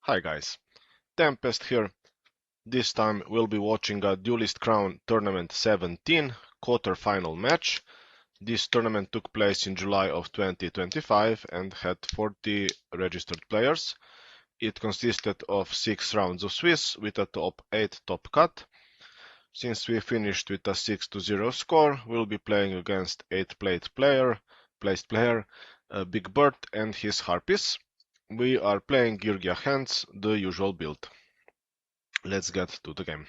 Hi guys, Tempest here. This time we'll be watching a Duelist Crown Tournament 17 quarter-final match. This tournament took place in July of 2025 and had 40 registered players. It consisted of 6 rounds of Swiss with a top 8 top cut. Since we finished with a 6-0 score, we'll be playing against 8th placed player Big Burt and his Harpies. We are playing Geargia Hands, the usual build. Let's get to the game.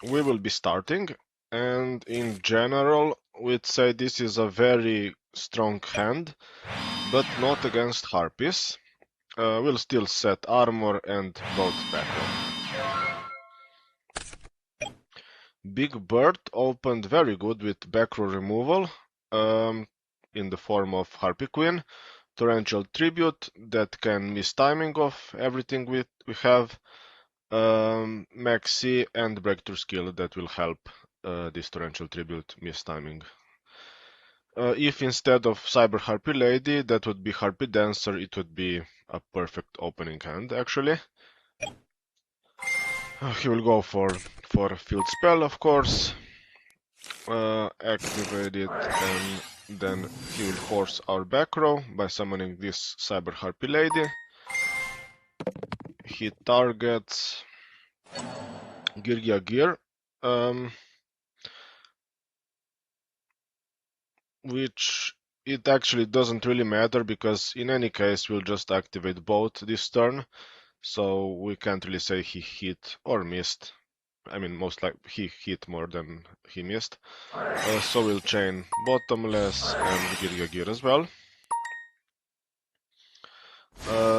We will be starting, and in general, we'd say this is a very strong hand, but not against Harpies. We'll still set armor and both back row. Big Burt opened very good with back row removal in the form of Harpie Queen, Torrential Tribute that can miss timing of everything we have, Maxi and Breakthrough Skill that will help this Torrential Tribute miss timing. If instead of Cyber Harpie Lady, that would be Harpie Dancer, it would be a perfect opening hand, actually. He will go for Field Spell, of course. Activate it, and then he will force our back row by summoning this Cyber Harpie Lady. He targets Geargia Gear, which it actually doesn't really matter because in any case we'll just activate both this turn, so we can't really say he hit or missed. I mean, most likely he hit more than he missed. So we'll chain Bottomless and Geargia Gear as well.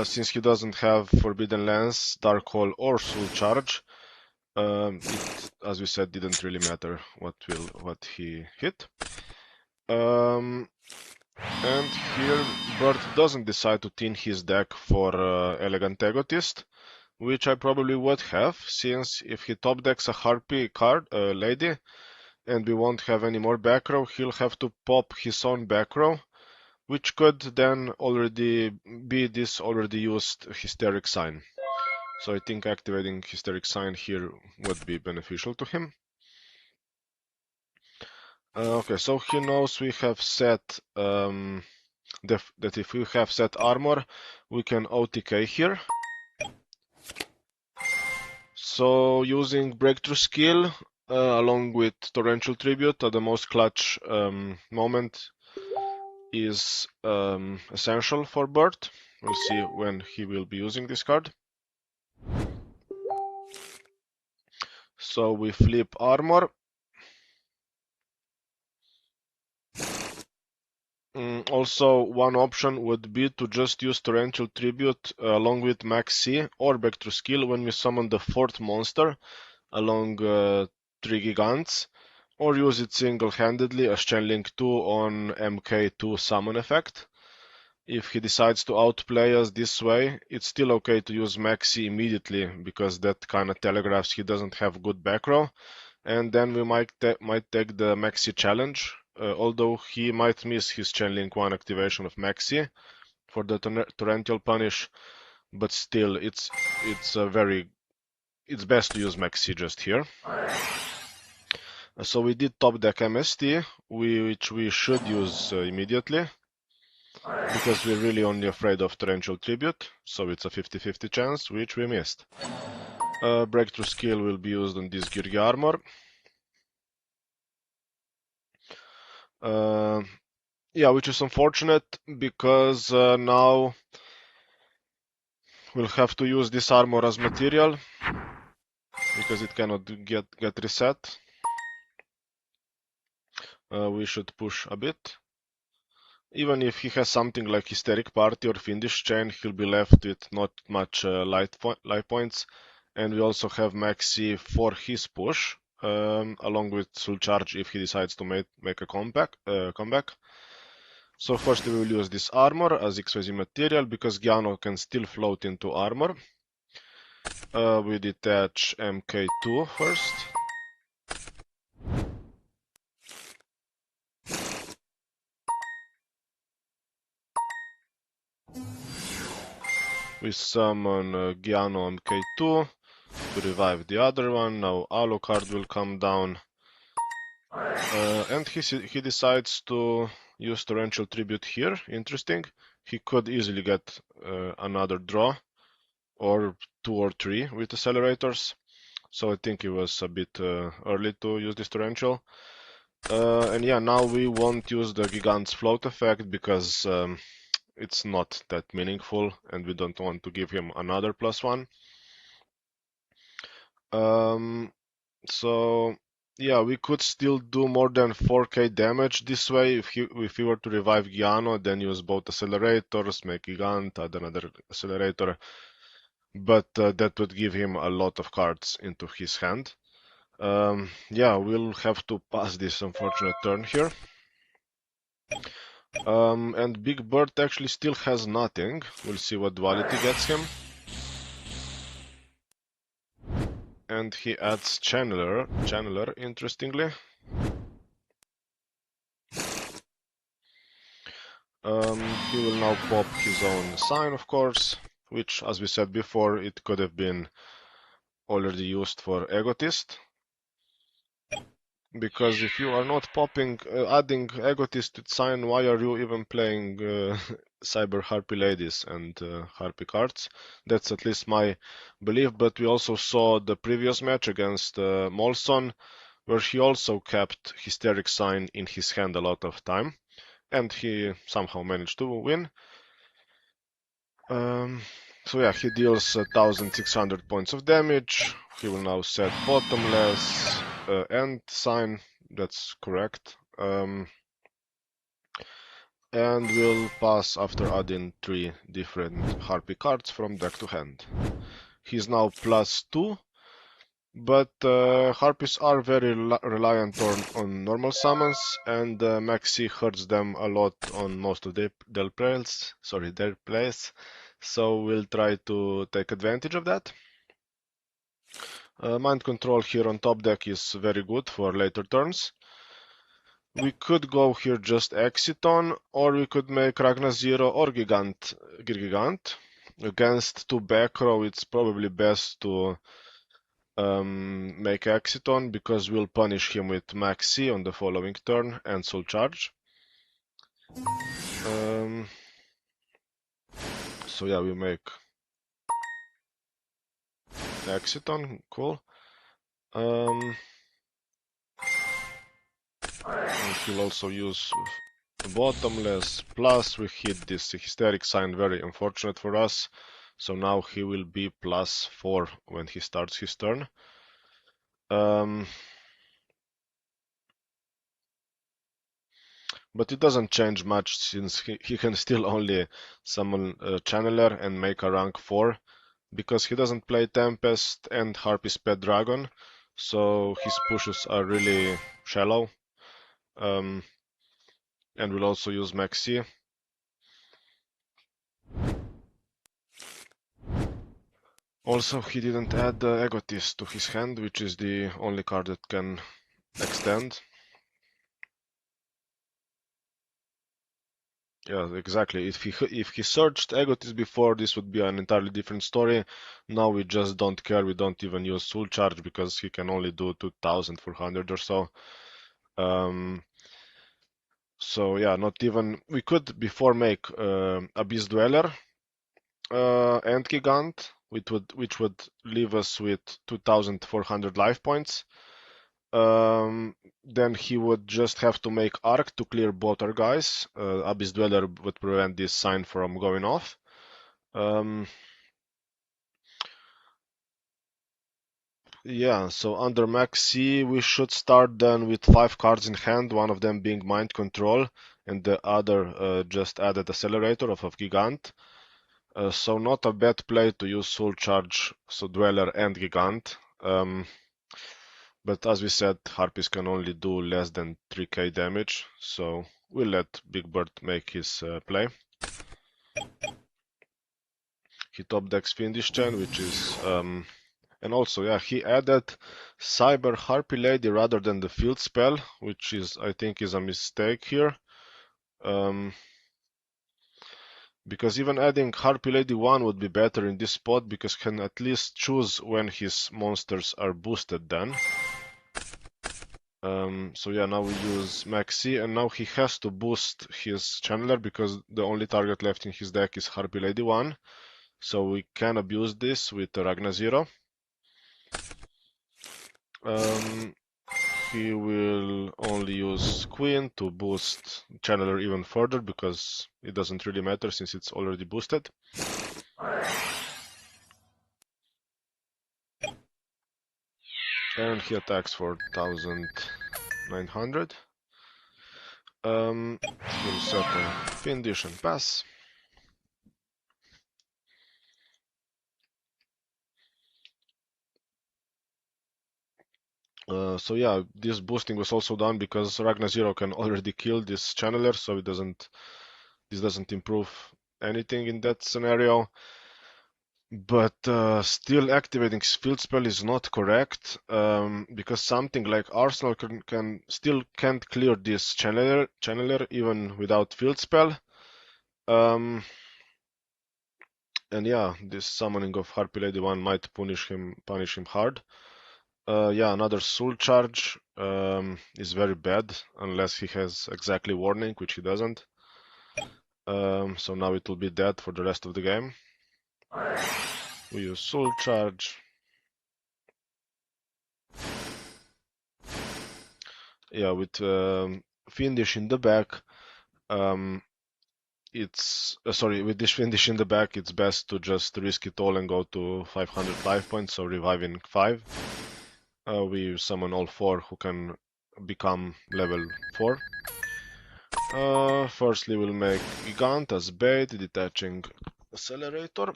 Since he doesn't have Forbidden Lance, Dark Hole or Soul Charge, it, as we said, didn't really matter what he hit. And here Burt doesn't decide to tin his deck for Elegant Egotist, which I probably would have, since if he top decks a Harpie card, lady, and we won't have any more back row, he'll have to pop his own back row, which could then already be this already used Hysteric Sign. So I think activating Hysteric Sign here would be beneficial to him. Okay, so he knows we have set that if we have set armor, we can OTK here. So using Breakthrough Skill along with Torrential Tribute at the most clutch moment is essential for Burt. We'll see when he will be using this card. So we flip armor. Also, one option would be to just use Torrential Tribute along with Maxi or Breakthrough Skill when we summon the 4th monster along 3 Gigants, or use it single-handedly as Chainlink 2 on MK2 summon effect. If he decides to outplay us this way, it's still okay to use Maxi immediately, because that kind of telegraphs he doesn't have good back row, and then we might take the Maxi challenge, although he might miss his Chainlink 1 activation of Maxi for the Torrential Punish, but still, it's best to use Maxi just here. So we did top deck MST, which we should use immediately, because we're really only afraid of Torrential Tribute, so it's a 50-50 chance, which we missed. Breakthrough Skill will be used on this Geargia Armor. Yeah, which is unfortunate, because now we'll have to use this armor as material, because it cannot get reset. We should push a bit. Even if he has something like Hysteric Party or Fiendish Chain, he'll be left with not much life points. And we also have Maxi for his push, along with Soul Charge if he decides to make a comeback. So first we will use this armor as XYZ material, because Giano can still float into armor. We detach MK2 first. We summon Giano on K2 to revive the other one. Now Alucard will come down. And he decides to use Torrential Tribute here. Interesting. He could easily get another draw, or 2 or 3 with accelerators. So I think it was a bit early to use this Torrential. And yeah, now we won't use the Gigant's float effect because it's not that meaningful and we don't want to give him another +1. So yeah, we could still do more than 4k damage this way. If we were to revive Giano, then use both accelerators, make Gigant, add another accelerator. But that would give him a lot of cards into his hand. Yeah, we'll have to pass this unfortunate turn here. And Big Burt actually still has nothing. We'll see what duality gets him. And he adds Channeler, interestingly. He will now pop his own sign, of course, which, as we said before, it could have been already used for Egotist. Because if you are not popping, adding Egotist to sign, why are you even playing Cyber Harpie Ladies and Harpie cards? That's at least my belief, but we also saw the previous match against Molson, where he also kept Hysteric Sign in his hand a lot of time, and he somehow managed to win. So yeah, he deals 1600 points of damage. He will now set bottomless end sign, that's correct. And will pass after adding 3 different Harpie cards from deck to hand. He's now +2, but Harpies are very reliant on normal summons, and Maxi hurts them a lot on most of their plays. So we'll try to take advantage of that. Mind Control here on top deck is very good for later turns. We could go here just Exiton, or we could make Ragna Zero or Gigant. Against 2 back row, it's probably best to make Exiton, because we'll punish him with Maxi on the following turn and Soul Charge. So yeah, we make Exiton, cool. And he'll also use bottomless, plus we hit this Hysteric Sign, very unfortunate for us. So now he will be +4 when he starts his turn. But it doesn't change much, since he can still only summon a Channeler and make a rank 4, because he doesn't play Tempest and Harpie's Pet Dragon, so his pushes are really shallow. And we'll also use Maxi. Also, he didn't add the Egotist to his hand, which is the only card that can extend. Yeah, exactly. If he searched Egotist before, this would be an entirely different story. Now we just don't care. We don't even use Soul Charge because he can only do 2400 or so. So yeah, not even. We could before make Abyss Dweller and Gigant, which would leave us with 2400 life points. Then he would just have to make Arc to clear both our guys. Abyss Dweller would prevent this sign from going off. Yeah, so under Maxi we should start then with 5 cards in hand, one of them being Mind Control, and the other just added Accelerator of Gigant. So not a bad play to use Soul Charge, so Dweller and Gigant. But as we said, Harpies can only do less than 3k damage, so we'll let Big Burt make his play. He top decks Fiendish Chain, which is... and also, yeah, he added Cyber Harpie Lady rather than the field spell, which is, I think, is a mistake here. Because even adding Harpie Lady 1 would be better in this spot, because he can at least choose when his monsters are boosted then. So yeah, now we use Maxi, and now he has to boost his Channeler because the only target left in his deck is Harpie Lady 1. So we can abuse this with Ragna 0. He will only use Queen to boost Channeler even further because it doesn't really matter since it's already boosted. And he attacks for 1900. He'll set a Fiendish and pass. So yeah, this boosting was also done because Ragna 0 can already kill this Channeler, so this doesn't improve anything in that scenario. But still activating field spell is not correct, because something like Arsenal still can't clear this channeler even without field spell. And yeah, this summoning of Harpie Lady 1 might punish him hard. Yeah, another soul charge is very bad unless he has exactly warning, which he doesn't. So now it will be dead for the rest of the game. We use soul charge. Yeah, with Fiendish in the back, with this Fiendish in the back, it's best to just risk it all and go to 500 life points, so reviving 5. We summon all 4 who can become level 4. Firstly, we'll make Gigant as bait, detaching Accelerator.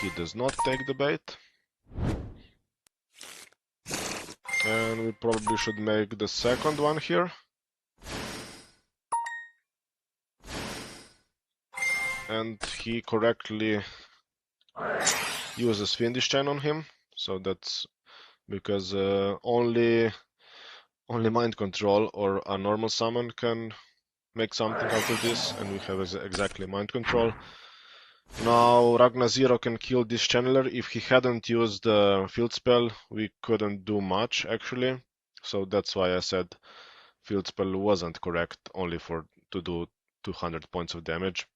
He does not take the bait. And we probably should make the second one here. And he correctly uses Fiendish Chain on him, so that's because only Mind Control or a normal summon can make something out of this, and we have exactly Mind Control. Now Ragna 0 can kill this Channeler. If he hadn't used the field spell, we couldn't do much actually, so that's why I said field spell wasn't correct, only to do 200 points of damage.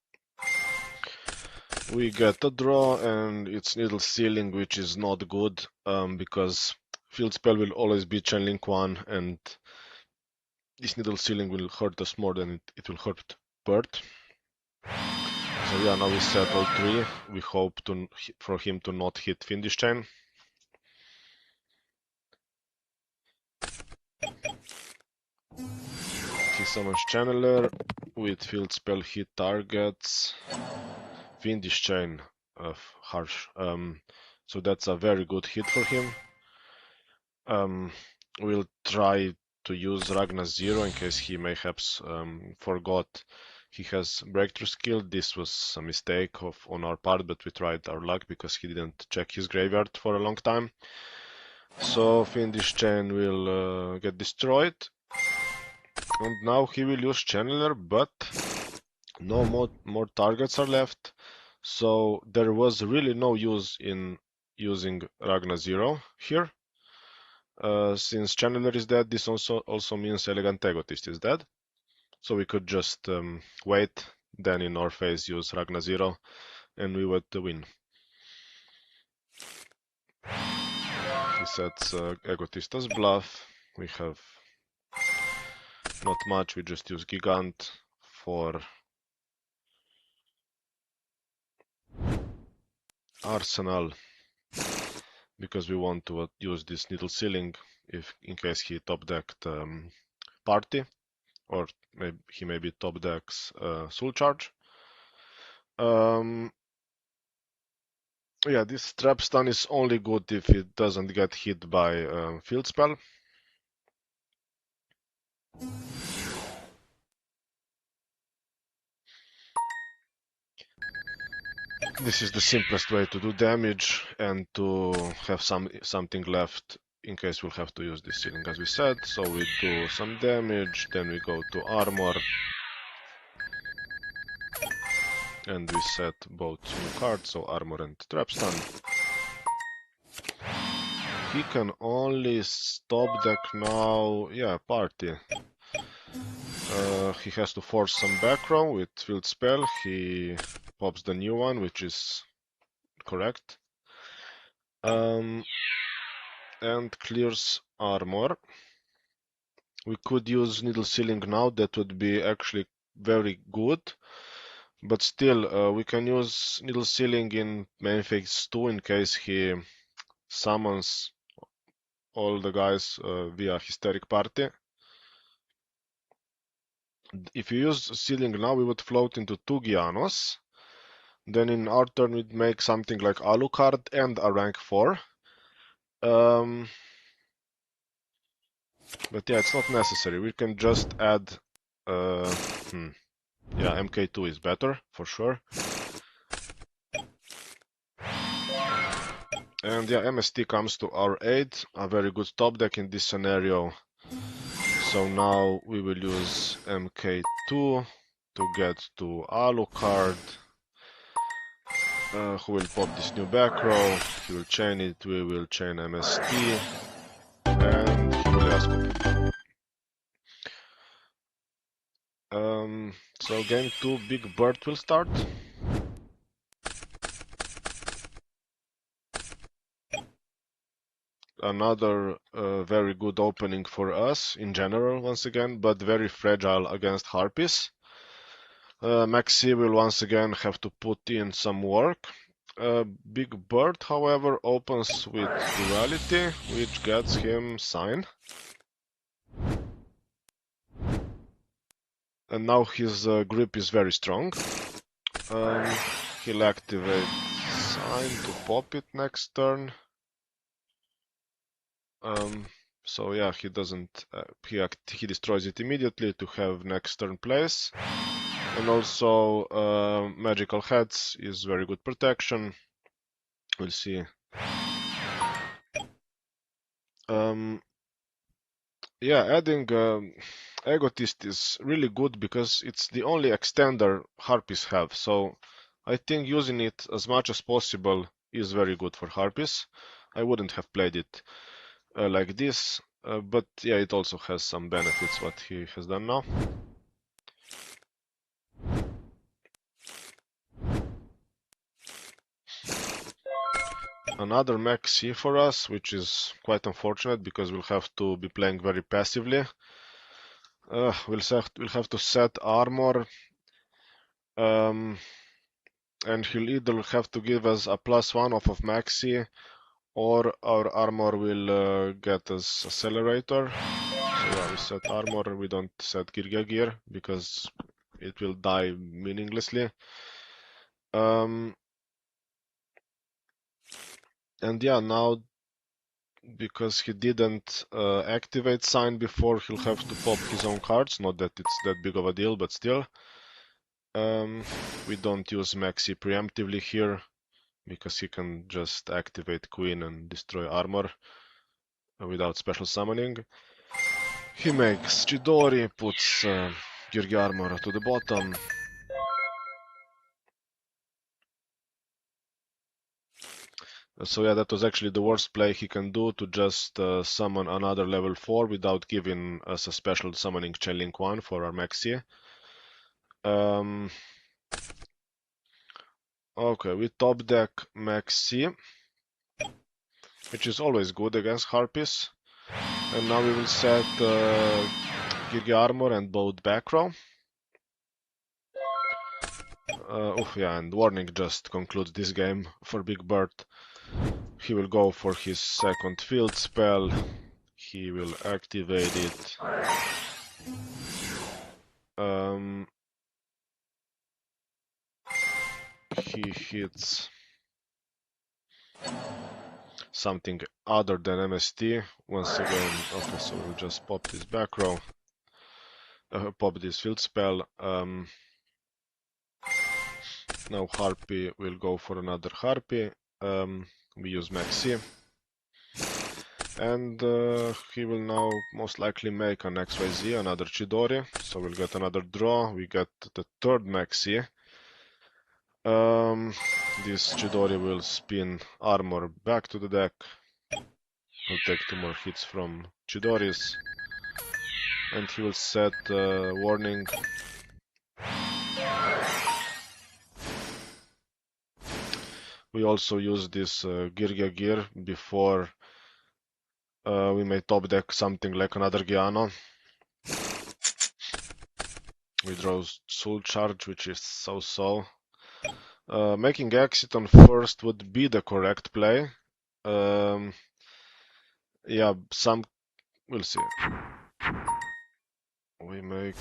We get a draw, and it's Needle Sealing, which is not good, because field spell will always be Chain Link 1, and this Needle Sealing will hurt us more than it will hurt Burt. So yeah, now we set all 3. We hope for him to not hit Fiendish Chain. He summons Channeler. With field spell he targets Fiendish Chain of Harsh. So that's a very good hit for him. We'll try to use Ragna 0 in case he mayhaps forgot he has breakthrough skill. This was a mistake on our part, but we tried our luck because he didn't check his graveyard for a long time. So Fiendish Chain will get destroyed. And now he will use Channeler, but no more targets are left. So there was really no use in using Ragna 0 here. Since Channeler is dead, this also means Elegant Egotist is dead. So we could just wait, then in our phase use Ragna 0, and we would win. He sets Egotist as bluff. We have not much, we just use Gigant for Arsenal, because we want to use this Needle Sealing in case he top decked Party, or he maybe top decks Soul Charge. Yeah, this Trap Stun is only good if it doesn't get hit by Field Spell. This is the simplest way to do damage and to have something left in case we'll have to use this sealing, as we said. So we do some damage, then we go to armor. And we set both new cards, so armor and trap stun. He can only stop deck now, yeah, party. He has to force some back row with field spell. He pops the new one, which is correct. And clears armor. We could use needle sealing now, that would be actually very good. But still, we can use needle sealing in main phase 2 in case he summons all the guys via hysteric party. If you use sealing now, we would float into 2 Gianos. Then in our turn, we'd make something like Alucard and a rank 4. But yeah, it's not necessary. We can just add... Yeah, MK2 is better, for sure. And yeah, MST comes to our aid. A very good top deck in this scenario. So now we will use MK2 to get to Alucard. Who will pop this new back row. He will chain it, we will chain MST. And he will escape. So game 2, Big Burt will start. Another very good opening for us in general once again, but very fragile against Harpies. Maxi will once again have to put in some work. Big Burt, however, opens with Duality, which gets him Sign. And now his grip is very strong. He'll activate Sign to pop it next turn. So yeah, he doesn't. He destroys it immediately to have next turn place. And also magical heads is very good protection. We'll see. Yeah, adding Egotist is really good because it's the only extender Harpies have. So I think using it as much as possible is very good for Harpies. I wouldn't have played it like this, but yeah, it also has some benefits what he has done now. Another Maxi for us, which is quite unfortunate because we'll have to be playing very passively. We'll have to set armor, and he'll either have to give us a +1 off of Maxi, or our armor will get us Accelerator. So yeah, we set armor, we don't set Geargia gear because it will die meaninglessly. And yeah, now because he didn't activate Sign before, he'll have to pop his own cards. Not that it's that big of a deal, but still. We don't use Maxi preemptively here because he can just activate Queen and destroy armor without special summoning. He makes Chidori, puts Geargia armor to the bottom. So yeah, that was actually the worst play he can do, to just summon another level 4 without giving us a special summoning Chain Link 1 for our Maxi. Okay, we top deck Maxi, which is always good against Harpies. And now we will set Geargia armor and both back row. Yeah, and warning just concludes this game for Big Burt. He will go for his second field spell. He will activate it. He hits something other than MST. Once again, okay, so we'll just pop this back row. Pop this field spell. Now Harpie will go for another Harpie. We use Maxi. And he will now most likely make an XYZ, another Chidori. So we'll get another draw. We get the third Maxi. This Chidori will spin armor back to the deck. He'll take 2 more hits from Chidori's. And he will set warning. We also use this Geargia gear before we may top deck something like another Giano. We draw Soul Charge, which is so-so. Making exit on first would be the correct play. Yeah, we'll see. We make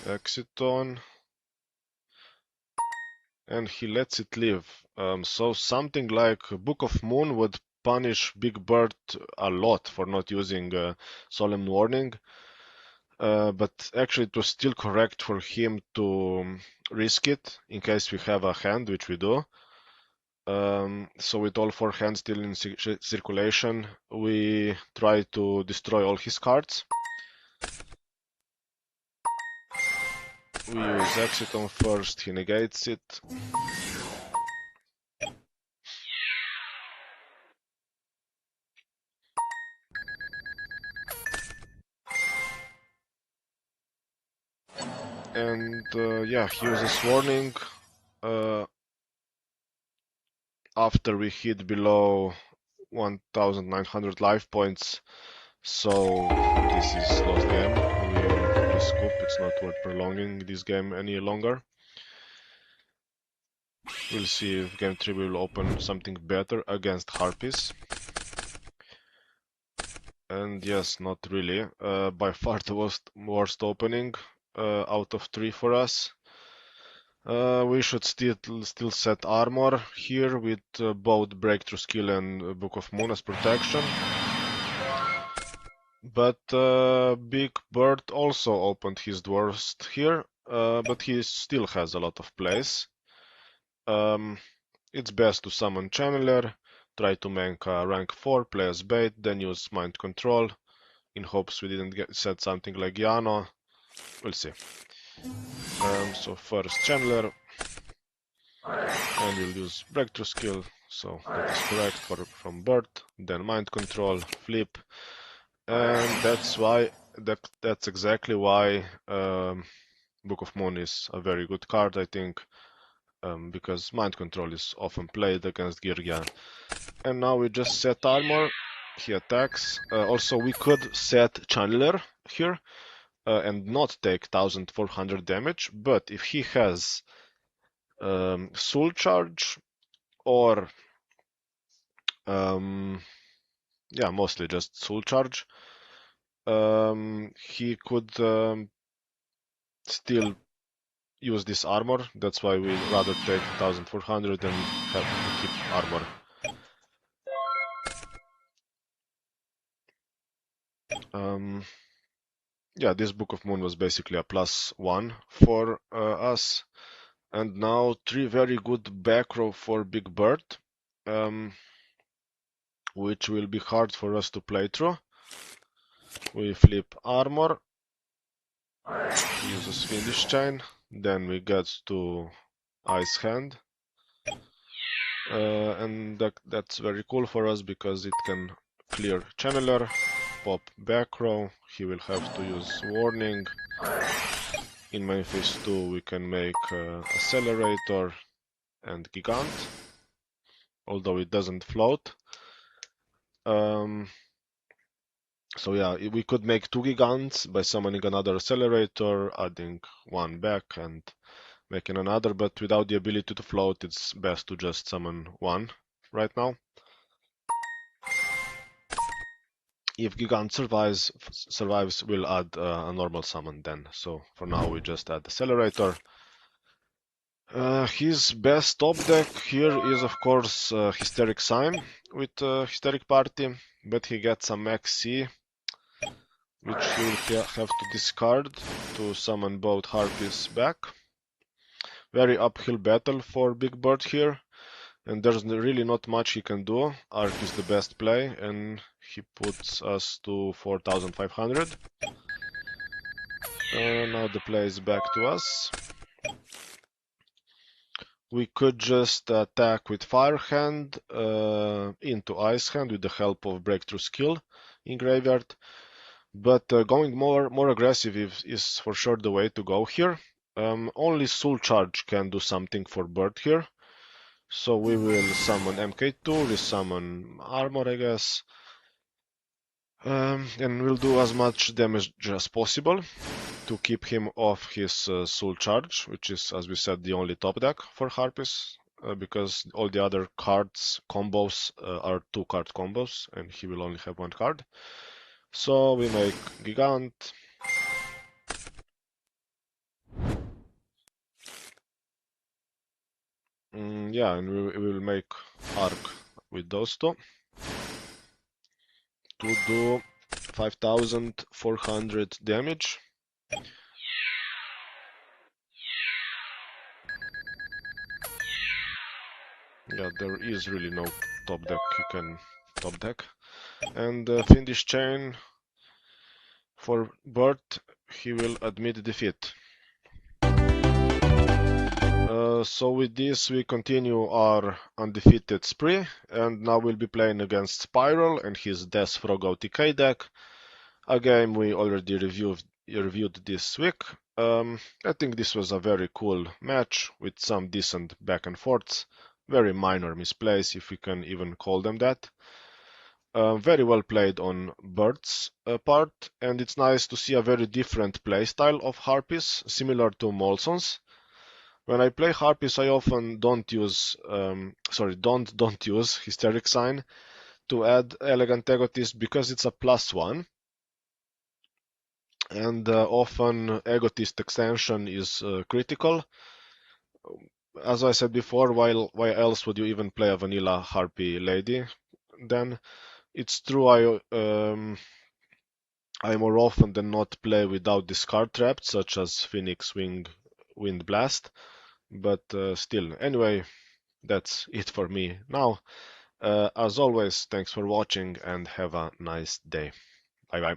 exit on, and he lets it live. So something like Book of Moon would punish Big Burt a lot for not using Solemn Warning. But actually it was still correct for him to risk it in case we have a hand, which we do. So with all 4 hands still in circulation, we try to destroy all his cards. We use exit on first, he negates it. And yeah, he uses warning after we hit below 1900 life points. So this is lost game. We scoop, it's not worth prolonging this game any longer. We'll see if game 3 will open something better against Harpies. And yes, not really. By far the worst opening out of 3 for us. We should still set armor here with both Breakthrough Skill and Book of Moon as protection. But Big Burt also opened his worst here, but he still has a lot of plays. It's best to summon Channeler, try to make a rank 4, play as bait, then use Mind Control, in hopes we didn't set something like Yano. We'll see. So first Channeler, and we'll use Breakthrough Skill, so that is correct from Burt, then Mind Control, flip, and that's exactly why Book of Moon is a very good card, I think, because Mind Control is often played against Geargia. And now we just set armor, he attacks. Also, we could set Channeler here and not take 1400 damage, but if he has Soul Charge or yeah, mostly just Soul Charge, he could still use this armor. That's why we rather take 1400 and have to keep armor. Yeah, this Book of Moon was basically a +1 for us. And now 3 very good back row for Big Burt, which will be hard for us to play through. We flip armor, he uses Fiendish Chain, then we get to Ice Hand. And that's very cool for us because it can clear Channeler, pop back row, he will have to use Warning. In main phase 2 we can make Accelerator and Gigant, although it doesn't float. So yeah, we could make 2 Gigants by summoning another Accelerator, adding 1 back and making another, but without the ability to float it's best to just summon 1 right now. If Gigant survives, we'll add a normal summon then. So for now we just add Accelerator. His best top deck here is of course Hysteric Sign with Hysteric Party, but he gets a Max C, which he will have to discard to summon both Harpies back. Very uphill battle for Big Burt here, and there's really not much he can do. Arc is the best play, and he puts us to 4500. Now the play is back to us. We could just attack with Fire Hand into Ice Hand with the help of Breakthrough Skill in Graveyard. But going more aggressive is for sure the way to go here. Only Soul Charge can do something for Burt here. So we will summon MK2, resummon Armor, I guess. And we'll do as much damage as possible to keep him off his Soul Charge, which is, as we said, the only top deck for Harpies, because all the other cards combos are 2-card combos, and he will only have 1 card. So we make Gigant. Yeah, and we will make Arc with those two to do 5,400 damage. Yeah, there is really no top deck you can top deck. And Fiendish Chain for Burt, he will admit defeat. So with this we continue our undefeated spree, and now we'll be playing against Spiral and his Death Frog OTK deck, a game we already reviewed this week. I think this was a very cool match with some decent back and forths, very minor misplays if we can even call them that. Very well played on Burt's part, and it's nice to see a very different playstyle of Harpies, similar to Molson's. When I play Harpies, I often don't use Hysteric Sign to add Elegant Egotist because it's a +1, and often Egotist extension is critical. As I said before, why else would you even play a vanilla Harpy lady? Then it's true I more often than not play without discard traps such as Phoenix Wing, Wind Blast, but still. Anyway, that's it for me now. As always, thanks for watching and have a nice day. Bye bye.